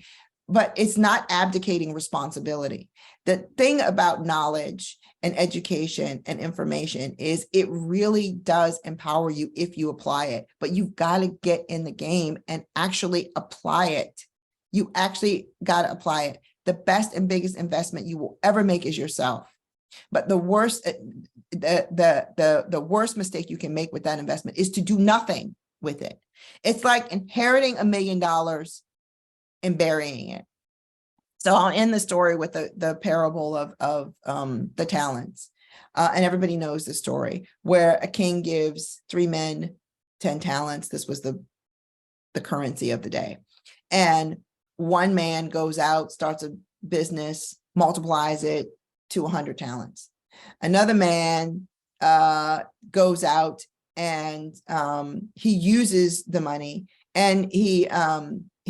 But it's not abdicating responsibility. The thing about knowledge and education and information is it really does empower you if you apply it, but you've got to get in the game and actually apply it. You actually got to apply it. The best and biggest investment you will ever make is yourself. But the worst, the worst mistake you can make with that investment is to do nothing with it. It's like inheriting $1 million and burying it. So I'll end the story with the parable of the talents. And everybody knows the story where a king gives 3 men 10 talents. This was the currency of the day. And one man goes out, starts a business, multiplies it to 100 talents. Another man goes out and he uses the money, and he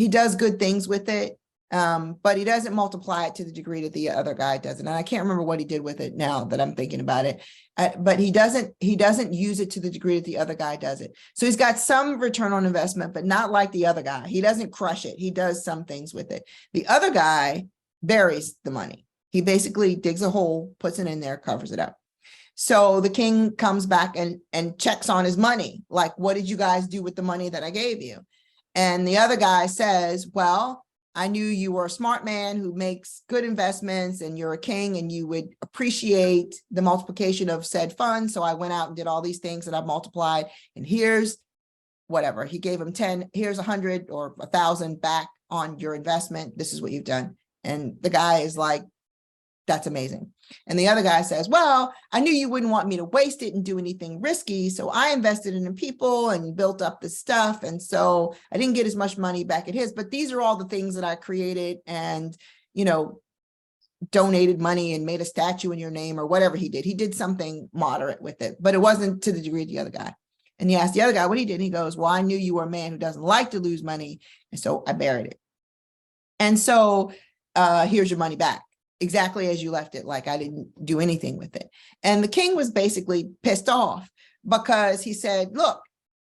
does good things with it, but he doesn't multiply it to the degree that the other guy doesn't. And I can't remember what he did with it now that I'm thinking about it, but he doesn't use it to the degree that the other guy does it. So he's got some return on investment, but not like the other guy. He doesn't crush it. He does some things with it. The other guy buries the money. He basically digs a hole, puts it in there, covers it up. So the king comes back and checks on his money. Like, what did you guys do with the money that I gave you? And the other guy says, well, I knew you were a smart man who makes good investments, and you're a king, and you would appreciate the multiplication of said funds. So I went out and did all these things that I've multiplied. And here's whatever. He gave him 10, here's 100 or 1,000 back on your investment. This is what you've done. And the guy is like, that's amazing. And the other guy says, well, I knew you wouldn't want me to waste it and do anything risky. So I invested in people and built up this stuff. And so I didn't get as much money back at his, but these are all the things that I created and, you know, donated money and made a statue in your name or whatever he did. He did something moderate with it, but it wasn't to the degree of the other guy. And he asked the other guy what he did. And he goes, well, I knew you were a man who doesn't like to lose money. And so I buried it. And so here's your money back. Exactly as you left it, like I didn't do anything with it. And the king was basically pissed off because he said, look,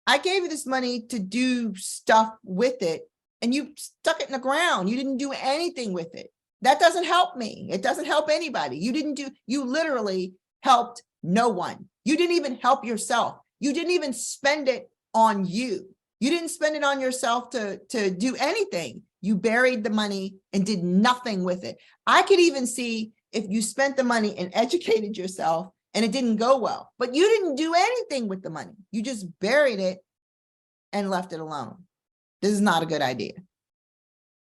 I gave you this money to do stuff with it, and you stuck it in the ground. You didn't do anything with it. That doesn't help me. It doesn't help anybody. You literally helped no one. You didn't even help yourself. You didn't even spend it on you. You didn't spend it on yourself to do anything. You buried the money and did nothing with it. I could even see if you spent the money and educated yourself and it didn't go well, but you didn't do anything with the money. You just buried it and left it alone. This is not a good idea.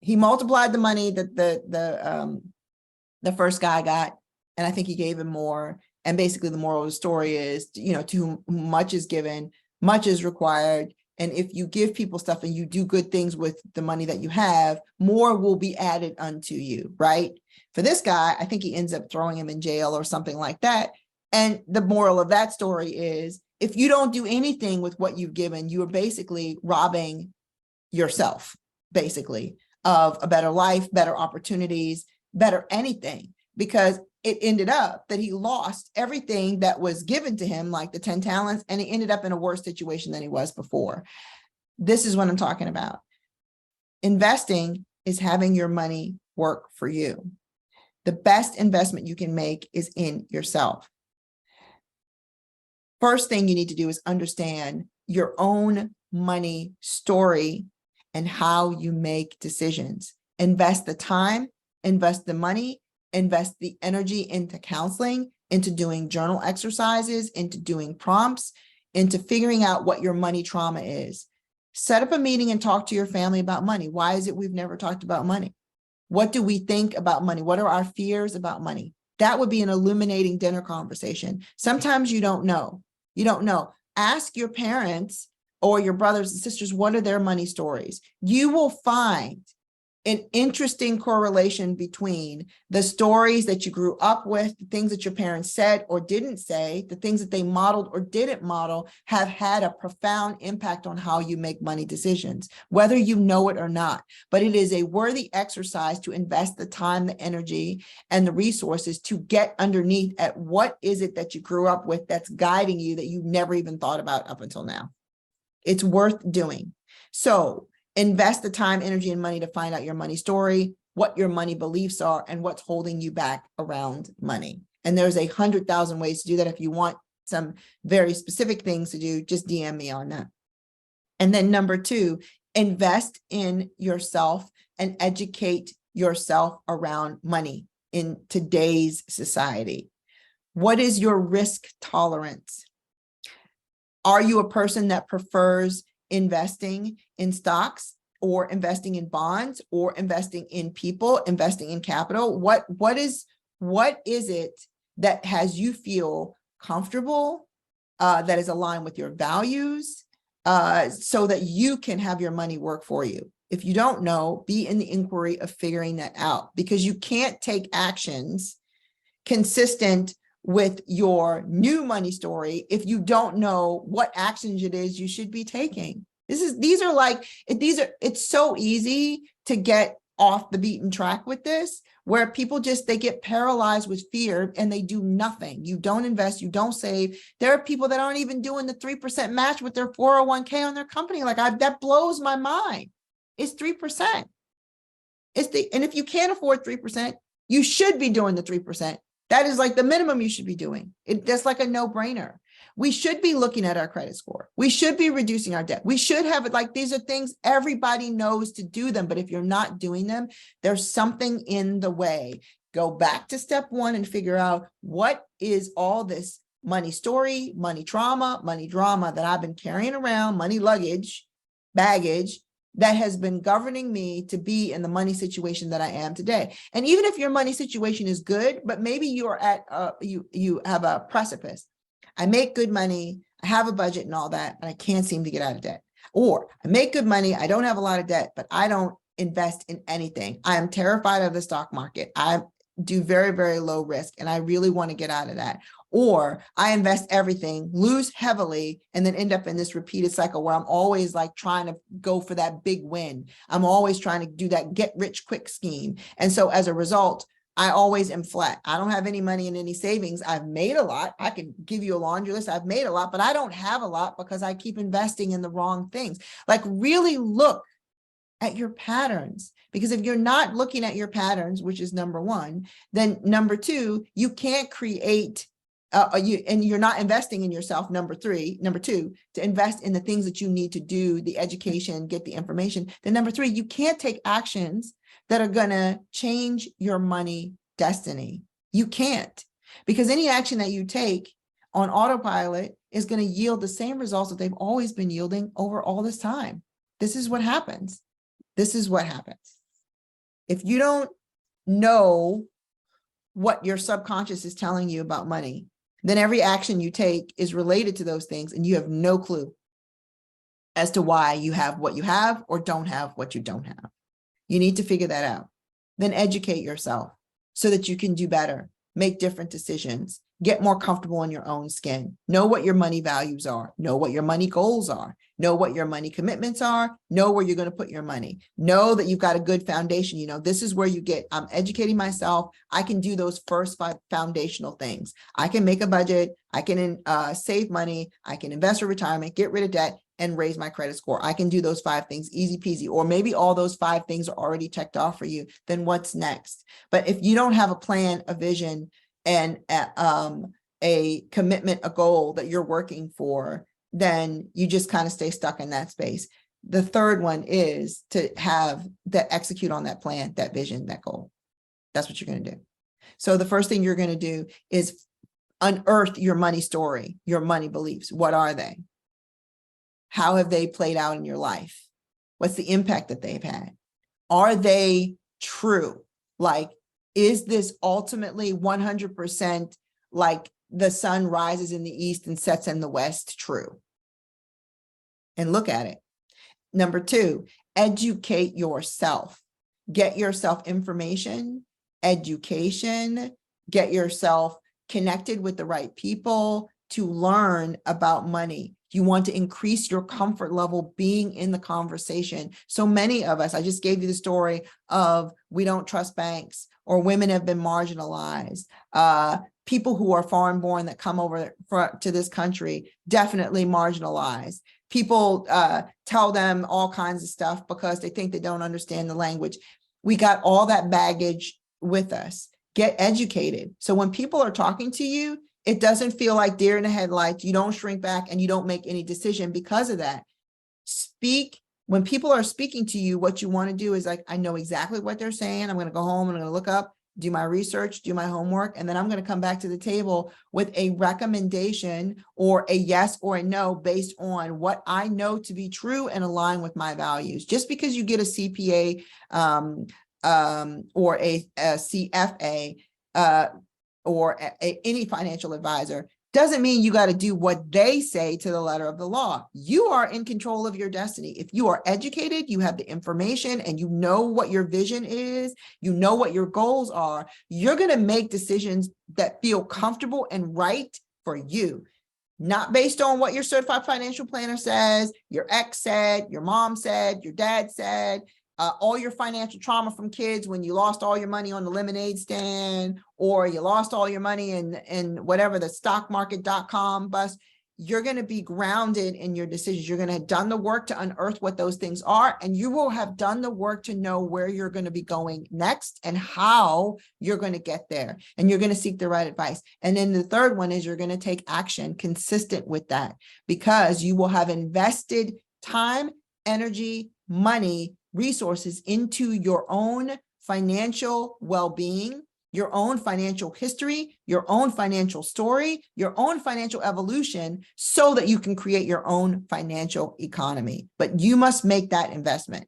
He multiplied the money that the first guy got, and I think he gave him more. And basically the moral of the story is, you know, to whom much is given, much is required. And if you give people stuff and you do good things with the money that you have, more will be added unto you, right? For this guy, I think he ends up throwing him in jail or something like that. And the moral of that story is, if you don't do anything with what you've given, you are basically robbing yourself, basically, of a better life, better opportunities, better anything, because it ended up that he lost everything that was given to him, like the 10 talents, and he ended up in a worse situation than he was before. This is what I'm talking about. Investing is having your money work for you. The best investment you can make is in yourself. First thing you need to do is understand your own money story and how you make decisions. Invest the time, invest the money, invest the energy into counseling, into doing journal exercises, into doing prompts, into figuring out what your money trauma is. Set up a meeting and talk to your family about money. Why is it we've never talked about money? What do we think about money? What are our fears about money? That would be an illuminating dinner conversation. Sometimes you don't know. You don't know. Ask your parents or your brothers and sisters, what are their money stories? You will find an interesting correlation between the stories that you grew up with, the things that your parents said or didn't say, the things that they modeled or didn't model have had a profound impact on how you make money decisions, whether you know it or not. But it is a worthy exercise to invest the time, the energy, and the resources to get underneath at what is it that you grew up with that's guiding you that you never even thought about up until now. It's worth doing. So invest the time, energy, and money to find out your money story, what your money beliefs are, and what's holding you back around money. And there's 100,000 ways to do that. If you want some very specific things to do, just DM me on that. And then number 2, invest in yourself and educate yourself around money in today's society. What is your risk tolerance? Are you a person that prefers investing in stocks or investing in bonds or investing in people, investing in capital? What is it that has you feel comfortable, that is aligned with your values, so that you can have your money work for you? If you don't know, be in the inquiry of figuring that out, because you can't take actions consistent with your new money story if you don't know what actions it is you should be taking. It's so easy to get off the beaten track with this, where people they get paralyzed with fear and they do nothing. You don't invest, you don't save. There are people that aren't even doing the 3% match with their 401k on their company. That blows my mind. It's 3%. And if you can't afford 3%, you should be doing the 3%. That is like the minimum you should be doing. That's like a no-brainer. We should be looking at our credit score. We should be reducing our debt. We should have it. These are things everybody knows to do them, but if you're not doing them, there's something in the way. Go back to step one and figure out what is all this money story, money trauma, money drama that I've been carrying around, money baggage, that has been governing me to be in the money situation that I am today. And even if your money situation is good, but maybe you're at you have a precipice. I make good money, I have a budget and all that, and I can't seem to get out of debt. Or I make good money, I don't have a lot of debt, but I don't invest in anything. I am terrified of the stock market. I do very, very low risk, and I really want to get out of that. Or I invest everything, lose heavily, and then end up in this repeated cycle where I'm always trying to go for that big win. I'm always trying to do that get rich quick scheme. And so as a result, I always am flat. I don't have any money in any savings. I've made a lot. I can give you a laundry list. I've made a lot, but I don't have a lot because I keep investing in the wrong things. Really look at your patterns, because if you're not looking at your patterns, which is number one, then number two, you can't create and you're not investing in yourself. Number two, to invest in the things that you need to do, the education, get the information. Then number three, you can't take actions that are going to change your money destiny. You can't, because any action that you take on autopilot is going to yield the same results that they've always been yielding over all this time. This is what happens. If you don't know what your subconscious is telling you about money, then every action you take is related to those things, and you have no clue as to why you have what you have or don't have what you don't have. You need to figure that out. Then educate yourself so that you can do better, make different decisions, get more comfortable in your own skin, know what your money values are, know what your money goals are, know what your money commitments are, know where you're going to put your money, know that you've got a good foundation. This is where I'm educating myself. I can do those first 5 foundational things. I can make a budget. I can save money. I can invest for retirement, get rid of debt, and raise my credit score. I can do those 5 things, easy peasy. Or maybe all those 5 things are already checked off for you. Then what's next? But if you don't have a plan, a vision, and a commitment, a goal that you're working for, then you just kind of stay stuck in that space. The third one is to execute on that plan, that vision, that goal. That's what you're going to do. So the first thing you're going to do is unearth your money story, your money beliefs. What are they? How have they played out in your life? What's the impact that they've had? Are they true? Is this ultimately 100% like the sun rises in the east and sets in the west true? And look at it. Number 2, educate yourself. Get yourself information, education, get yourself connected with the right people to learn about money. You want to increase your comfort level being in the conversation. So many of us, I just gave you the story of we don't trust banks, or women have been marginalized. People who are foreign born that come over to this country, definitely marginalized. People tell them all kinds of stuff because they think they don't understand the language. We got all that baggage with us. Get educated. So when people are talking to you, it doesn't feel like deer in the headlights. You don't shrink back and you don't make any decision because of that. Speak. When people are speaking to you, what you want to do is I know exactly what they're saying. I'm going to go home, I'm going to look up, do my research, do my homework, and then I'm going to come back to the table with a recommendation or a yes or a no based on what I know to be true and align with my values. Just because you get a CPA or a CFA or any financial advisor doesn't mean you got to do what they say to the letter of the law. You are in control of your destiny. If you are educated, you have the information, and you know what your vision is, you know what your goals are, you're going to make decisions that feel comfortable and right for you. Not based on what your certified financial planner says, your ex said, your mom said, your dad said, all your financial trauma from kids when you lost all your money on the lemonade stand, or you lost all your money in whatever the stockmarket.com bust. You're going to be grounded in your decisions. You're going to have done the work to unearth what those things are, and you will have done the work to know where you're going to be going next and how you're going to get there. And you're going to seek the right advice. And then the third one is you're going to take action consistent with that, because you will have invested time, energy, money, resources into your own financial well-being, your own financial history, your own financial story, your own financial evolution, so that you can create your own financial economy. But you must make that investment.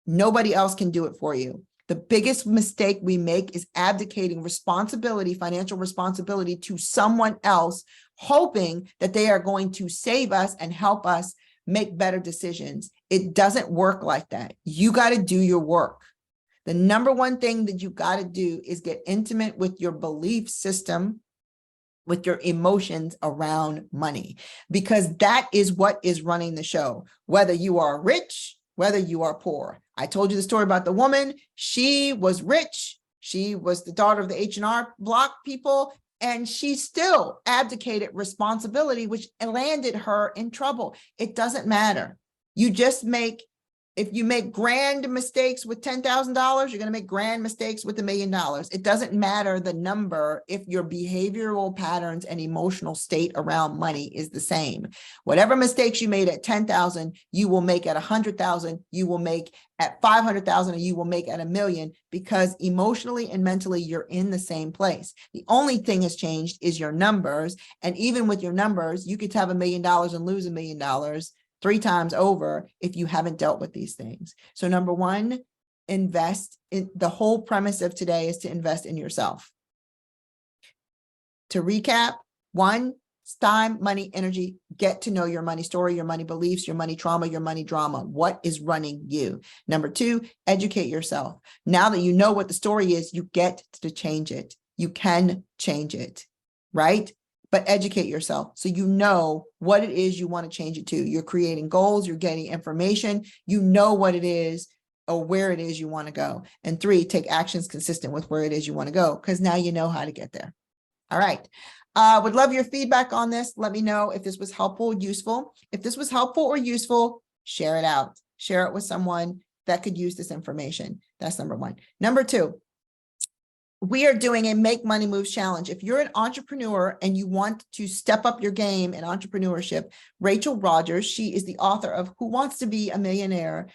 Nobody else can do it for you. The biggest mistake we make is abdicating responsibility, financial responsibility, to someone else, hoping that they are going to save us and help us make better decisions. It doesn't work like that. You got to do your work. The number one thing that you got to do is get intimate with your belief system, with your emotions around money, because that is what is running the show. Whether you are rich, whether you are poor. I told you the story about the woman. She was rich. She was the daughter of the H&R Block people, and she still abdicated responsibility, which landed her in trouble. It doesn't matter. You just make, if you make grand mistakes with $10,000, you're going to make grand mistakes with $1 million. It doesn't matter the number if your behavioral patterns and emotional state around money is the same. Whatever mistakes you made at 10,000, you will make at 100,000, you will make at 500,000, and you will make at $1 million, because emotionally and mentally you're in the same place. The only thing has changed is your numbers. And even with your numbers, you could have $1 million and lose $1 million 3 times over if you haven't dealt with these things. So number one, invest in, the whole premise of today is to invest in yourself. To recap, 1, time, money, energy, get to know your money story, your money beliefs, your money trauma, your money drama. What is running you? Number 2, educate yourself. Now that you know what the story is, you get to change it. You can change it, right? But educate yourself so you know what it is you want to change it to. You're creating goals, you're getting information, you know what it is or where it is you want to go. And 3, take actions consistent with where it is you want to go, because now you know how to get there. All right. Would love your feedback on this. Let me know if this was helpful, useful. If this was helpful or useful, share it out. Share it with someone that could use this information. That's number 1. Number 2, we are doing a Make Money Moves challenge. If you're an entrepreneur and you want to step up your game in entrepreneurship, Rachel Rogers, she is the author of Who Wants to Be a Millionaire,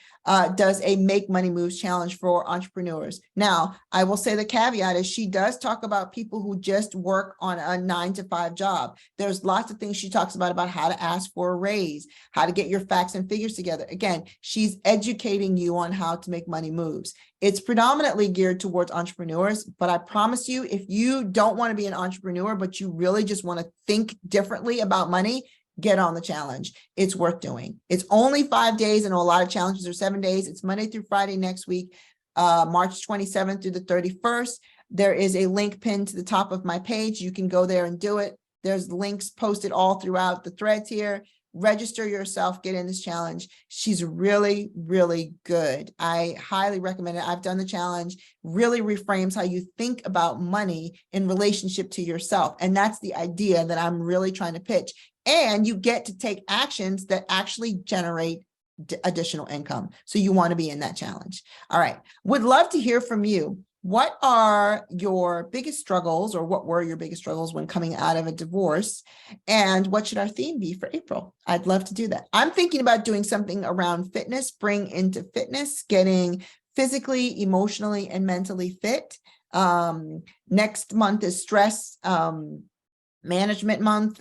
does a Make Money Moves challenge for entrepreneurs. Now, I will say the caveat is she does talk about people who just work on a 9-to-5 job. There's lots of things she talks about how to ask for a raise, how to get your facts and figures together. Again, she's educating you on how to make money moves. It's predominantly geared towards entrepreneurs, but I promise you, if you don't want to be an entrepreneur, but you really just want to think differently about money, get on the challenge. It's worth doing. It's only 5 days. I know a lot of challenges are 7 days. It's Monday through Friday next week, March 27th through the 31st. There is a link pinned to the top of my page. You can go there and do it. There's links posted all throughout the threads here. Register yourself, get in this challenge. She's really, really good. I highly recommend it. I've done the challenge. Really reframes how you think about money in relationship to yourself. And that's the idea that I'm really trying to pitch. And you get to take actions that actually generate additional income. So you want to be in that challenge. All right. Would love to hear from you. What are your biggest struggles, or what were your biggest struggles when coming out of a divorce? And what should our theme be for April? I'd love to do that. I'm thinking about doing something around fitness, bring into fitness, getting physically, emotionally, and mentally fit. Next month is stress management month.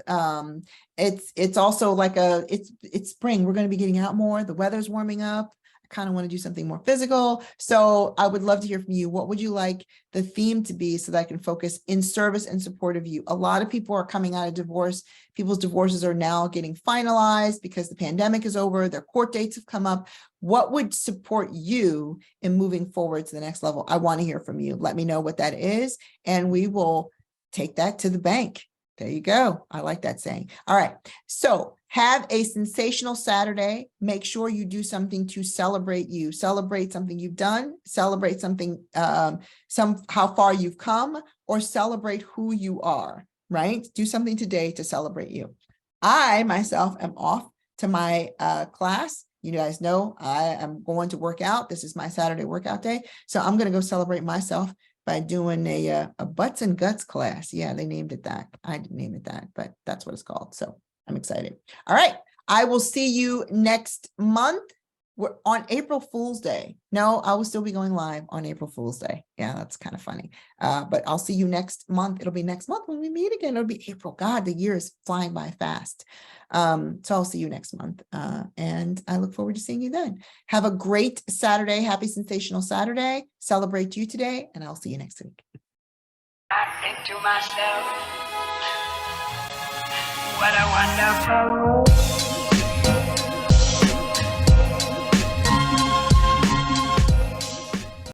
It's also like it's spring. We're going to be getting out more. The weather's warming up. kind of want to do something more physical. So I would love to hear from you. What would you like the theme to be so that I can focus in service and support of you? A lot of people are coming out of divorce. People's divorces are now getting finalized because the pandemic is over. Their court dates have come up. What would support you in moving forward to the next level? I want to hear from you. Let me know what that is, and we will take that to the bank. There you go. I like that saying. All right. So have a sensational Saturday. Make sure you do something to celebrate you. Celebrate something you've done. Celebrate something, how far you've come, or celebrate who you are, right? Do something today to celebrate you. I myself am off to my class. You guys know I am going to work out. This is my Saturday workout day. So I'm going to go celebrate myself by doing a butts and guts class. Yeah, they named it that. I didn't name it that, but that's what it's called. So I'm excited. All right. I will see you next month. We're on April Fool's Day. No, I will still be going live on April Fool's Day. Yeah, that's kind of funny. But I'll see you next month. It'll be next month when we meet again. It'll be April. God, the year is flying by fast. So I'll see you next month. And I look forward to seeing you then. Have a great Saturday. Happy Sensational Saturday. Celebrate you today. And I'll see you next week. I think to myself, what a wonderful world.